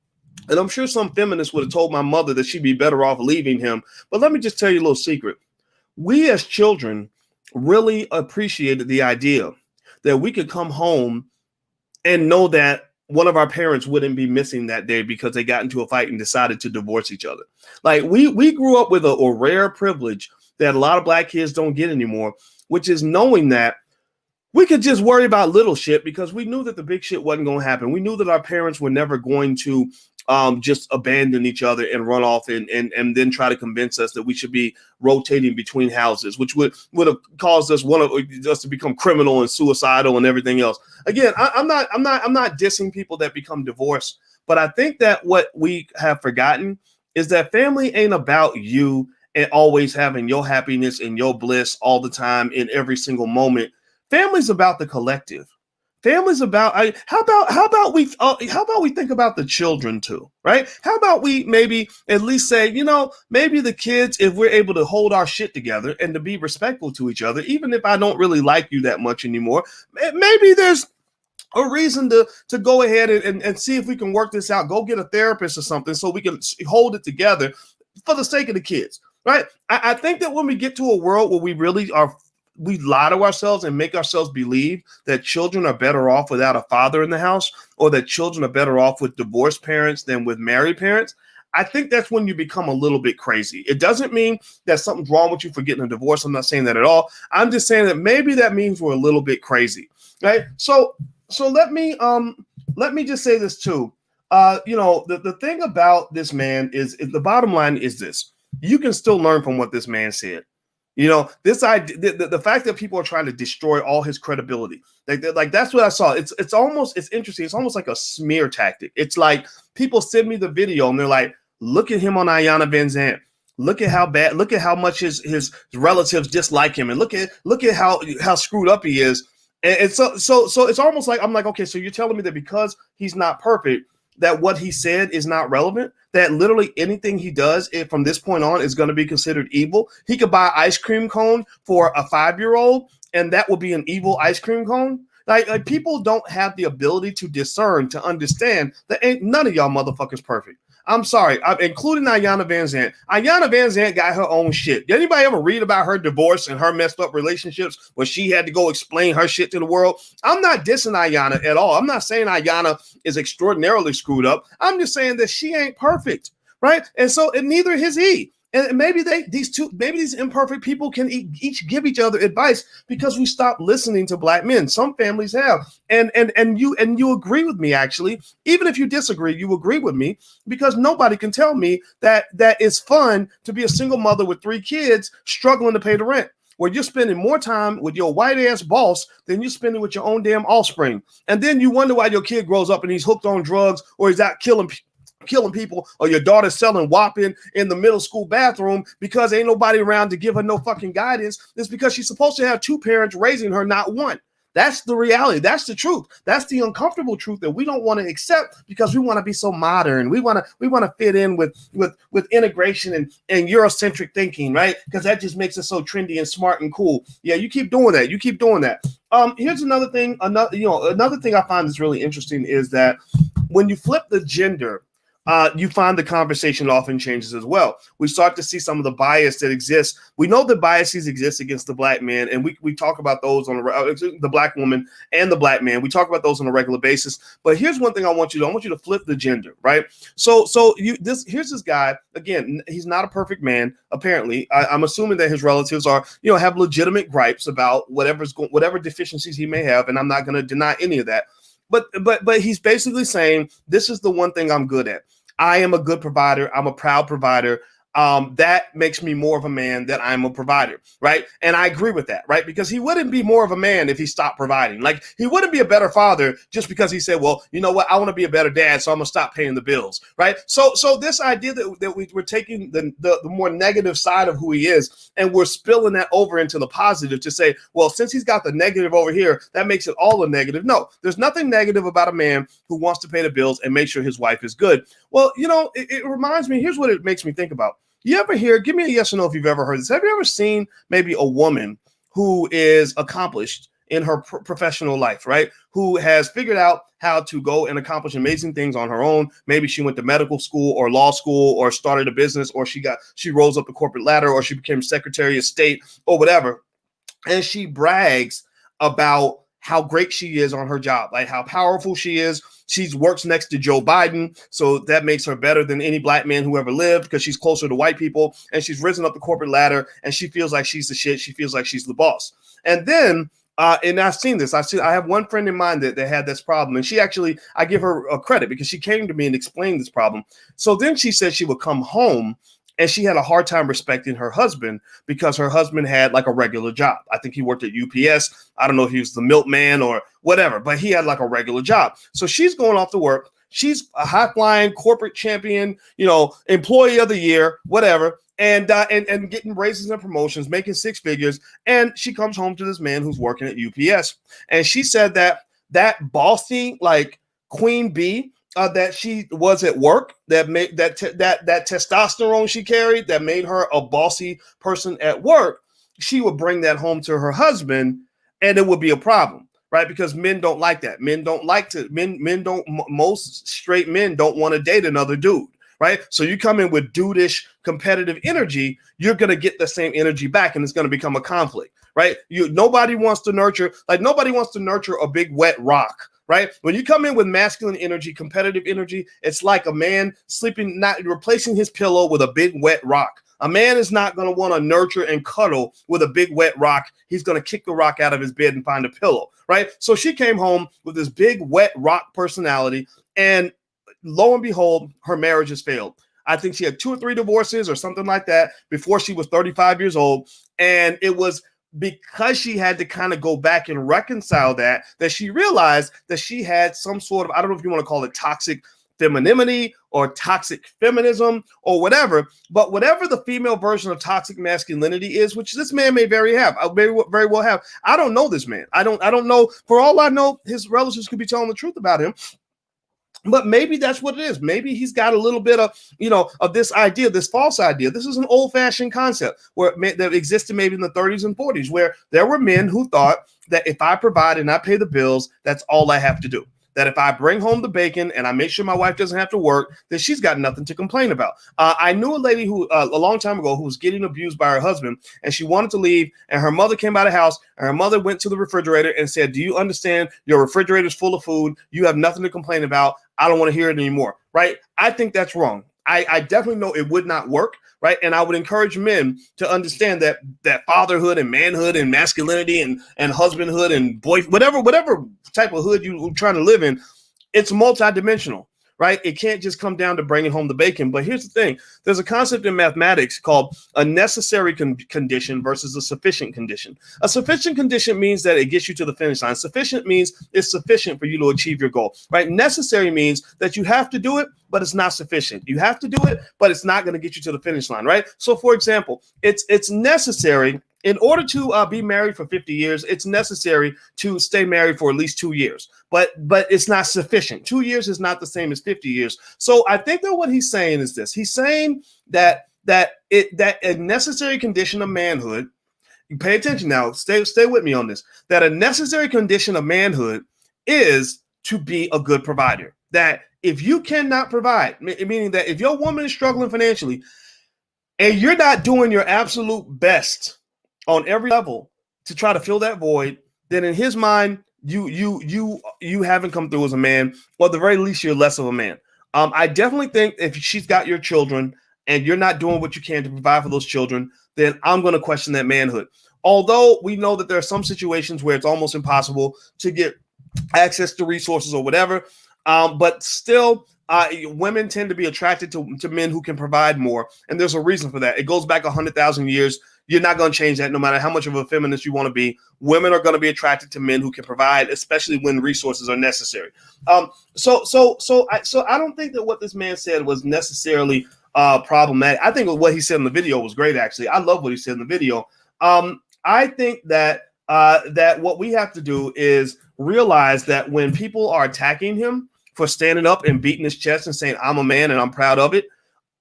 A: And I'm sure some feminists would have told my mother that she'd be better off leaving him. But let me just tell you a little secret. We as children really appreciated the idea that we could come home and know that one of our parents wouldn't be missing that day because they got into a fight and decided to divorce each other. Like we grew up with a rare privilege that a lot of black kids don't get anymore, which is knowing that we could just worry about little shit because we knew that the big shit wasn't going to happen. We knew that our parents were never going to just abandon each other and run off and then try to convince us that we should be rotating between houses, which would have caused us to become criminal and suicidal and everything else. Again, I'm not dissing people that become divorced, but I think that what we have forgotten is that family ain't about you and always having your happiness and your bliss all the time in every single moment. Family's about the collective. Family's about. How about we think about the children too, right? How about we maybe at least say, maybe the kids, if we're able to hold our shit together and to be respectful to each other, even if I don't really like you that much anymore, maybe there's a reason to go ahead and see if we can work this out. Go get a therapist or something so we can hold it together for the sake of the kids, right? I think that when we get to a world where we lie to ourselves and make ourselves believe that children are better off without a father in the house, or that children are better off with divorced parents than with married parents, I think that's when you become a little bit crazy. It doesn't mean that something's wrong with you for getting a divorce. I'm not saying that at all. I'm just saying that maybe that means we're a little bit crazy, right? So let me just say this too. The thing about this man is the bottom line is this: you can still learn from what this man said. This idea, the fact that people are trying to destroy all his credibility, like that's what I saw. It's interesting. It's almost like a smear tactic. It's like people send me the video and they're like, look at him on Iyanla Vanzant. Look at how much his relatives dislike him, and look at how screwed up he is. And so it's almost like I'm like, okay, so you're telling me that because he's not perfect, that what he said is not relevant, that literally anything he does from this point on is going to be considered evil. He could buy an ice cream cone for a 5-year-old, and that would be an evil ice cream cone. Like people don't have the ability to discern, to understand that ain't none of y'all motherfuckers perfect. I'm sorry, including Iyanla Vanzant. Iyanla Vanzant got her own shit. Did anybody ever read about her divorce and her messed up relationships where she had to go explain her shit to the world? I'm not dissing Iyanla at all. I'm not saying Iyanla is extraordinarily screwed up. I'm just saying that she ain't perfect, right? And neither is he. And maybe these imperfect people can each give each other advice because we stopped listening to black men. Some families have, and you agree with me, actually. Even if you disagree, you agree with me, because nobody can tell me that it's fun to be a single mother with 3 kids struggling to pay the rent, where you're spending more time with your white ass boss than you're spending with your own damn offspring. And then you wonder why your kid grows up and he's hooked on drugs, or he's out killing people, or your daughter's selling whopping in the middle school bathroom because ain't nobody around to give her no fucking guidance. It's because she's supposed to have 2 parents raising her, not one. That's the reality. That's the truth. That's the uncomfortable truth that we don't want to accept because we want to be so modern. We want to fit in with integration and Eurocentric thinking, right? Because that just makes us so trendy and smart and cool. Yeah, you keep doing that. Here's another thing. Another thing I find that's really interesting is that when you flip the gender, you find the conversation often changes as well. We start to see some of the bias that exists. We know that biases exist against the black man, and we talk about those on the black woman and the black man. We talk about those on a regular basis. But here's one thing I want you to flip the gender, right? Here's this guy. Again, he's not a perfect man. Apparently, I'm assuming that his relatives have legitimate gripes about whatever deficiencies he may have, and I'm not going to deny any of that. But he's basically saying, this is the one thing I'm good at. I am a good provider. I'm a proud provider. That makes me more of a man that I'm a provider, right? And I agree with that, right? Because he wouldn't be more of a man if he stopped providing. Like, he wouldn't be a better father just because he said, well, you know what? I want to be a better dad, so I'm going to stop paying the bills, right? So this idea that we're taking the more negative side of who he is, and we're spilling that over into the positive to say, well, since he's got the negative over here, that makes it all a negative. No, there's nothing negative about a man who wants to pay the bills and make sure his wife is good. Well, it reminds me, here's what it makes me think about. You ever hear, give me a yes or no if you've ever heard this. Have you ever seen maybe a woman who is accomplished in her professional life, right? Who has figured out how to go and accomplish amazing things on her own. Maybe she went to medical school or law school or started a business, or she rose up the corporate ladder, or she became Secretary of State or whatever. And she brags about how great she is on her job, like how powerful she is. She works next to Joe Biden, so that makes her better than any black man who ever lived because she's closer to white people, and she's risen up the corporate ladder, and she feels like she's the shit. She feels like she's the boss. And then, and I've seen this. I have one friend in mind that had this problem, and I give her a credit because she came to me and explained this problem. So then she said she would come home, and she had a hard time respecting her husband because her husband had like a regular job. I think he worked at UPS. I don't know if he was the milkman or whatever, but he had like a regular job. So she's going off to work. She's a high-flying corporate champion, employee of the year, whatever, and getting raises and promotions, making 6 figures. And she comes home to this man who's working at UPS. And she said that that bossy, like queen bee that she was at work, that made that testosterone she carried that made her a bossy person at work, she would bring that home to her husband, and it would be a problem, right? Because men don't like that. Most straight men don't want to date another dude, right? So you come in with dudeish competitive energy, you're going to get the same energy back, and it's going to become a conflict, right? Nobody wants to nurture a big wet rock. Right? When you come in with masculine energy, competitive energy, it's like a man sleeping, not replacing his pillow with a big wet rock. A man is not going to want to nurture and cuddle with a big wet rock. He's going to kick the rock out of his bed and find a pillow, right? So she came home with this big wet rock personality, and lo and behold, her marriage has failed. I think she had 2 or 3 divorces or something like that before she was 35 years old. And it was because she had to kind of go back and reconcile that she realized that she had some sort of, I don't know if you want to call it toxic femininity or toxic feminism or whatever, but whatever the female version of toxic masculinity is, which this man may very well have. I don't know this man. I don't know. For all I know, his relatives could be telling the truth about him. But maybe that's what it is. Maybe he's got a little bit of, of this idea, this false idea. This is an old-fashioned concept that existed maybe in the 30s and 40s, where there were men who thought that if I provide and I pay the bills, that's all I have to do. That if I bring home the bacon and I make sure my wife doesn't have to work, then she's got nothing to complain about. I knew a lady who a long time ago who was getting abused by her husband, and she wanted to leave, and her mother came by the house, and her mother went to the refrigerator and said, "Do you understand? Your refrigerator's full of food. You have nothing to complain about. I don't want to hear it anymore." Right? I think that's wrong. I definitely know it would not work. Right. And I would encourage men to understand that fatherhood and manhood and masculinity and husbandhood and whatever type of hood you're trying to live in, it's multidimensional. Right. It can't just come down to bringing home the bacon. But here's the thing. There's a concept in mathematics called a necessary condition versus a sufficient condition. A sufficient condition means that it gets you to the finish line. Sufficient means it's sufficient for you to achieve your goal. Right. Necessary means that you have to do it, but it's not sufficient. You have to do it, but it's not going to get you to the finish line. Right. So, for example, it's necessary. In order to be married for 50 years, it's necessary to stay married for at least 2 years. But it's not sufficient. 2 years is not the same as 50 years. So I think that what he's saying is this. He's saying that a necessary condition of manhood, you pay attention now, stay with me on this, that a necessary condition of manhood is to be a good provider. That if you cannot provide, meaning that if your woman is struggling financially and you're not doing your absolute best on every level to try to fill that void, then in his mind, you haven't come through as a man, or at the very least, you're less of a man. I definitely think if she's got your children and you're not doing what you can to provide for those children, then I'm going to question that manhood. Although we know that there are some situations where it's almost impossible to get access to resources or whatever, but still, women tend to be attracted to men who can provide more, and there's a reason for that. It goes back 100,000 years. You're not going to change that no matter how much of a feminist you want to be. Women are going to be attracted to men who can provide, especially when resources are necessary. So I don't think that what this man said was necessarily problematic. I think what he said in the video was great, actually. I love what he said in the video. I think that what we have to do is realize that when people are attacking him for standing up and beating his chest and saying, "I'm a man and I'm proud of it,"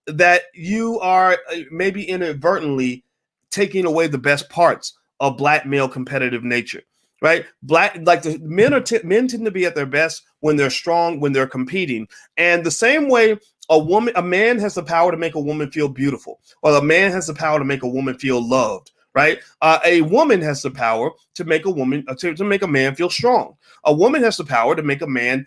A: that you are maybe inadvertently taking away the best parts of black male competitive nature, right? Men tend to be at their best when they're strong, when they're competing. And the same way a man has the power to make a woman feel beautiful, or a man has the power to make a woman feel loved, right? A woman has the power to make to make a man feel strong. A woman has the power to make a man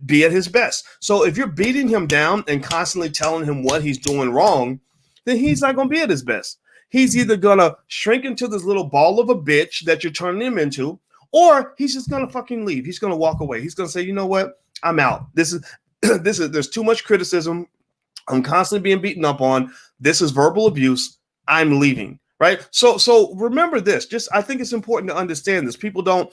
A: be at his best. So if you're beating him down and constantly telling him what he's doing wrong, then he's not going to be at his best. He's either going to shrink into this little ball of a bitch that you're turning him into, or he's just going to fucking leave. He's going to walk away. He's going to say, "You know what? I'm out. There's too much criticism. I'm constantly being beaten up on. This is verbal abuse. I'm leaving." Right. So remember this. I think it's important to understand this. People don't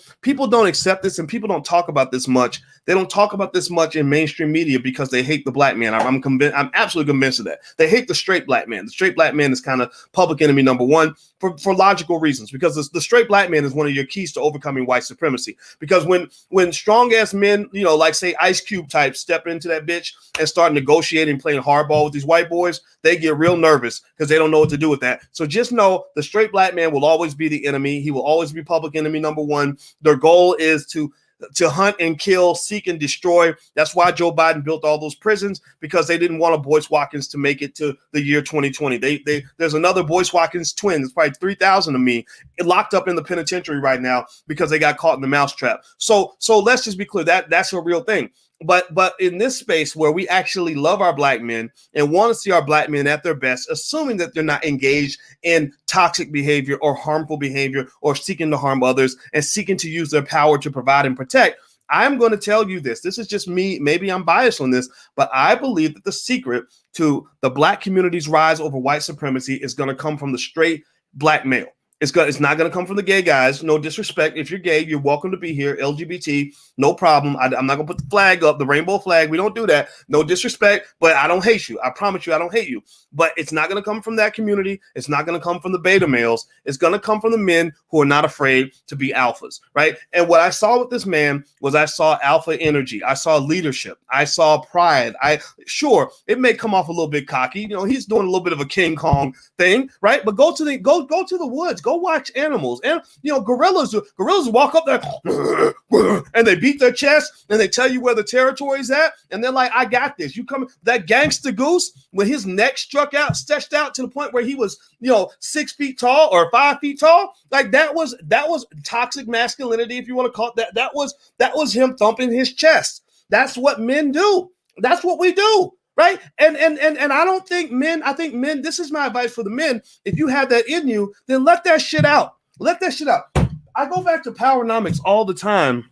A: accept this, and people don't talk about this much. They don't talk about this much in mainstream media because they hate the black man. I'm convinced. I'm absolutely convinced of that. They hate the straight black man. The straight black man is kind of public enemy number one. for logical reasons, because the straight black man is one of your keys to overcoming white supremacy. Because when strong ass men, like say Ice Cube types, step into that bitch and start negotiating, playing hardball with these white boys, they get real nervous because they don't know what to do with that. So just know the straight black man will always be the enemy. He will always be public enemy number one. Their goal is to hunt and kill, seek and destroy. That's why Joe Biden built all those prisons, because they didn't want a Boyce Watkins to make it to the year 2020. There's another Boyce Watkins twin. There's probably 3,000 of me locked up in the penitentiary right now because they got caught in the mousetrap. So let's just be clear, that's a real thing. But in this space where we actually love our black men and want to see our black men at their best, assuming that they're not engaged in toxic behavior or harmful behavior or seeking to harm others and seeking to use their power to provide and protect, I'm going to tell you this. This is just me. Maybe I'm biased on this, but I believe that the secret to the black community's rise over white supremacy is going to come from the straight black male. It's not going to come from the gay guys. No disrespect. If you're gay, you're welcome to be here. LGBT, no problem. I'm not going to put the flag up, the rainbow flag. We don't do that. No disrespect, but I don't hate you. I promise you, I don't hate you. But it's not going to come from that community. It's not going to come from the beta males. It's going to come from the men who are not afraid to be alphas, right? And what I saw with this man was I saw alpha energy. I saw leadership. I saw pride. Sure, it may come off a little bit cocky. He's doing a little bit of a King Kong thing, right? But go to the woods. Go watch animals. And gorillas walk up there and they beat their chest and they tell you where the territory is at, and they're like, I got this. You come, that gangster goose, when his neck stretched out to the point where he was 6 feet tall or 5 feet tall, like that was toxic masculinity, if you want to call it that. That was him thumping his chest. That's what men do. That's what we do. Right. And I think men, this is my advice for the men. If you have that in you, then let that shit out. Let that shit out. I go back to Powernomics all the time.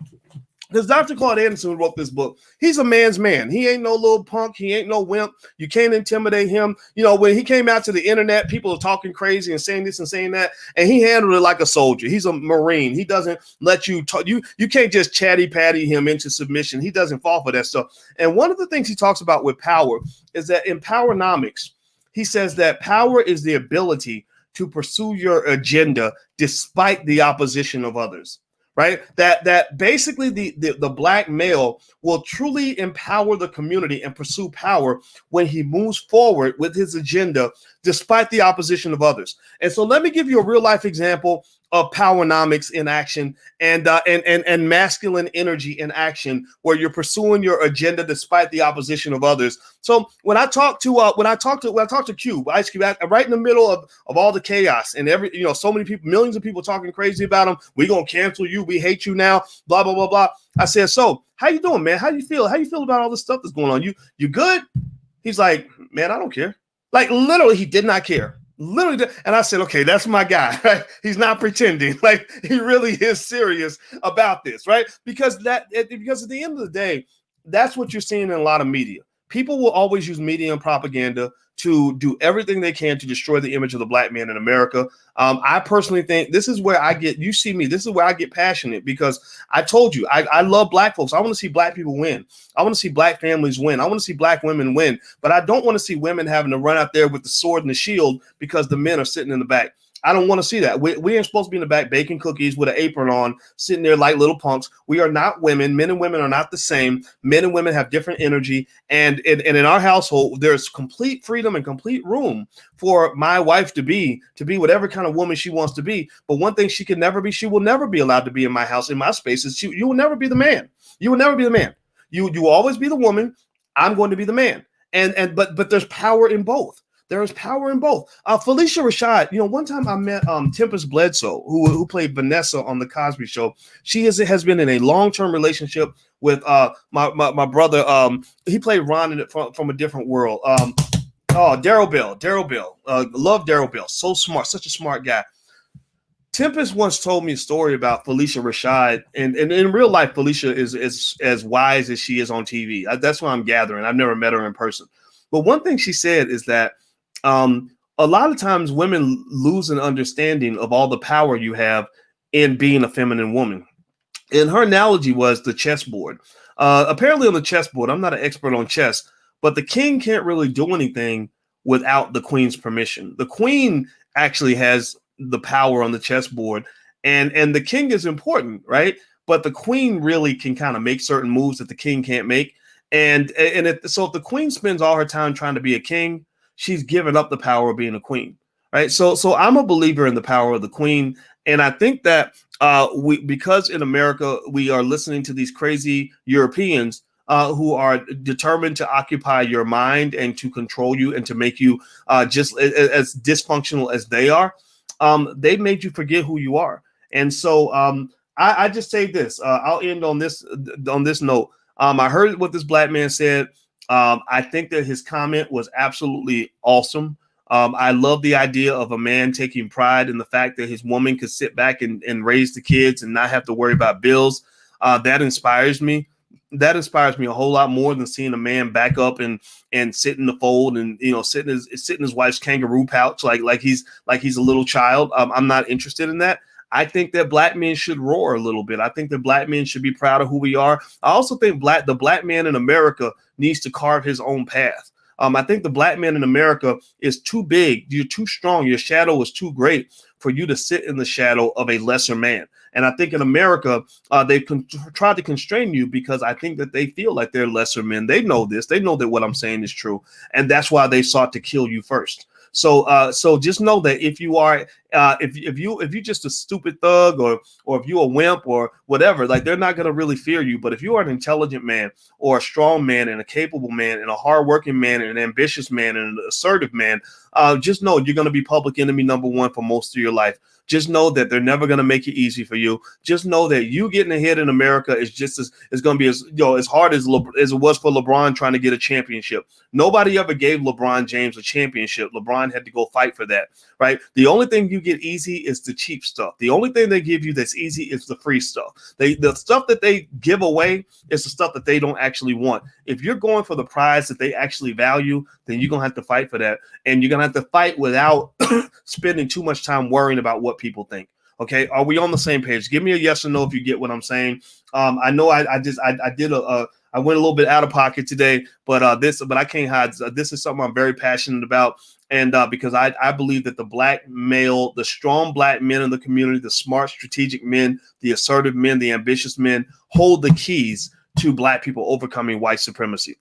A: There's Dr. Claude Anderson who wrote this book. He's a man's man. He ain't no little punk. He ain't no wimp. You can't intimidate him. When he came out to the internet, people are talking crazy and saying this and saying that, and he handled it like a soldier. He's a Marine. He doesn't let you talk. You can't just chatty patty him into submission. He doesn't fall for that stuff. And one of the things he talks about with power is that in Powernomics, he says that power is the ability to pursue your agenda despite the opposition of others. Right, that basically the black male will truly empower the community and pursue power when he moves forward with his agenda despite the opposition of others. And so let me give you a real life example of Powernomics in action and masculine energy in action, where you're pursuing your agenda despite the opposition of others. So when I talk to Cube, Ice Cube, right in the middle of all the chaos and so many people, millions of people talking crazy about him, we gonna cancel you, we hate you now, blah blah blah blah. I said, so how you doing, man? How you feel? How you feel about all this stuff that's going on? You good? He's like, man, I don't care. Like literally, he did not care. Literally, and I said, okay, that's my guy, right? He's not pretending. Like he really is serious about this, right? Because at the end of the day, that's what you're seeing in a lot of media. People will always use media and propaganda to do everything they can to destroy the image of the black man in America. I personally think this is where this is where I get passionate, because I told you, I love black folks. I want to see black people win. I want to see black families win. I want to see black women win, but I don't want to see women having to run out there with the sword and the shield because the men are sitting in the back. I don't want to see that. We ain't supposed to be in the back baking cookies with an apron on, sitting there like little punks. We are not women. Men and women are not the same. Men and women have different energy. And in our household, there's complete freedom and complete room for my wife to be whatever kind of woman she wants to be. But one thing she can never be, she will never be allowed to be in my house, in my spaces. You will never be the man. You will never be the man. You will always be the woman. I'm going to be the man. But there's power in both. There is power in both. Felicia Rashad, one time I met Tempest Bledsoe, who played Vanessa on The Cosby Show. She has been in a long-term relationship with my brother. He played Ron from a different world. Daryl Bell. Love Daryl Bell. So smart, such a smart guy. Tempest once told me a story about Felicia Rashad, and in real life, Felicia is as wise as she is on TV. That's what I'm gathering. I've never met her in person. But one thing she said is that a lot of times women lose an understanding of all the power you have in being a feminine woman. And her analogy was the chessboard. Apparently on the chessboard, I'm not an expert on chess, but the king can't really do anything without the queen's permission. The queen actually has the power on the chessboard. And the king is important, right? But the queen really can kind of make certain moves that the king can't make. So if the queen spends all her time trying to be a king, she's given up the power of being a queen, right? So I'm a believer in the power of the queen. And I think that because in America, we are listening to these crazy Europeans who are determined to occupy your mind and to control you and to make you just as dysfunctional as they are, they made you forget who you are. And so I just say this. I'll end on this note. I heard what this black man said. I think that his comment was absolutely awesome. I love the idea of a man taking pride in the fact that his woman could sit back and raise the kids and not have to worry about bills. That inspires me. That inspires me a whole lot more than seeing a man back up and sit in the fold and, you know, sit in his wife's kangaroo pouch like he's a little child. I'm not interested in that. I think that black men should roar a little bit. I think that black men should be proud of who we are. I also think the black man in America needs to carve his own path. I think the black man in America is too big. You're too strong. Your shadow is too great for you to sit in the shadow of a lesser man. And I think in America, they've tried to constrain you because I think that they feel like they're lesser men. They know this. They know that what I'm saying is true. And that's why they sought to kill you first. So just know that if you are if you're just a stupid thug or if you're a wimp or whatever, like they're not going to really fear you. But if you are an intelligent man or a strong man and a capable man and a hardworking man and an ambitious man and an assertive man, just know you're going to be public enemy number one for most of your life. Just know that they're never going to make it easy for you. Just know that you getting ahead in America is just as going to be as hard as it was for LeBron trying to get a championship. Nobody ever gave LeBron James a championship. LeBron had to go fight for that, right? The only thing you get easy is the cheap stuff. The only thing they give you that's easy is the free stuff. The stuff that they give away is the stuff that they don't actually want. If you're going for the prize that they actually value, then you're going to have to fight for that. And you're going to have to fight without spending too much time worrying about what people think. Okay, are we on the same page? Give me a yes or no if you get what I'm saying. I know I went a little bit out of pocket today, but I can't hide. This is something I'm very passionate about, and because I believe that the black male, the strong black men in the community, the smart, strategic men, the assertive men, the ambitious men, hold the keys to black people overcoming white supremacy.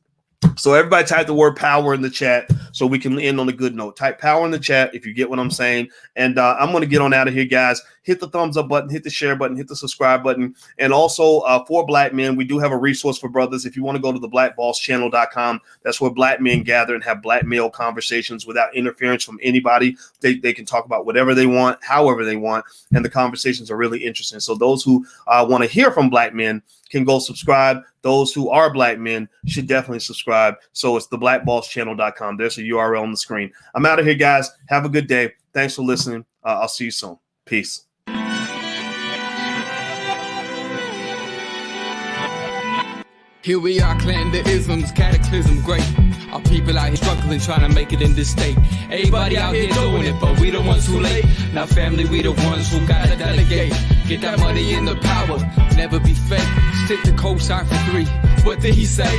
A: So everybody type the word power in the chat so we can end on a good note. Type power in the chat if you get what I'm saying. And I'm going to get on out of here, guys. Hit the thumbs up button, hit the share button, hit the subscribe button. And also for black men, we do have a resource for brothers. If you want to go to the blackbosschannel.com, that's where black men gather and have black male conversations without interference from anybody. They can talk about whatever they want, however they want. And the conversations are really interesting. So those who want to hear from black men can go subscribe. Those who are black men should definitely subscribe. So it's the blackbosschannel.com. There's a URL on the screen. I'm out of here, guys. Have a good day. Thanks for listening. I'll see you soon. Peace.
B: Here we are, clan the isms, cataclysm great. Our people out here struggling, trying to make it in this state. Everybody out here doing it, but we the ones who late. Now family, we the ones who gotta delegate. Get that money in the power, never be fake. Stick to co-sign for 3. What did he say?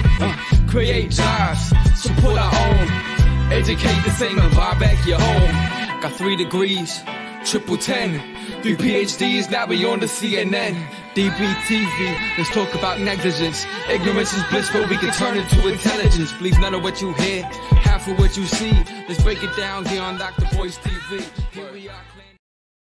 B: Create jobs, support our own. Educate the same and buy back your home. Got 3 degrees, triple 10. 3 PhDs, now we on the CNN. DBTV, let's talk about negligence. Ignorance is bliss, but we can turn it to intelligence. Believe none of what you hear, half of what you see. Let's break it down here on Dr. Boyce TV. Here we are.